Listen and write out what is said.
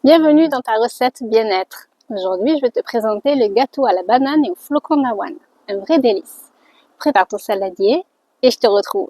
Bienvenue dans ta recette bien-être. Aujourd'hui, je vais te présenter le gâteau à la banane et aux flocons d'avoine. Un vrai délice. Prépare ton saladier et je te retrouve.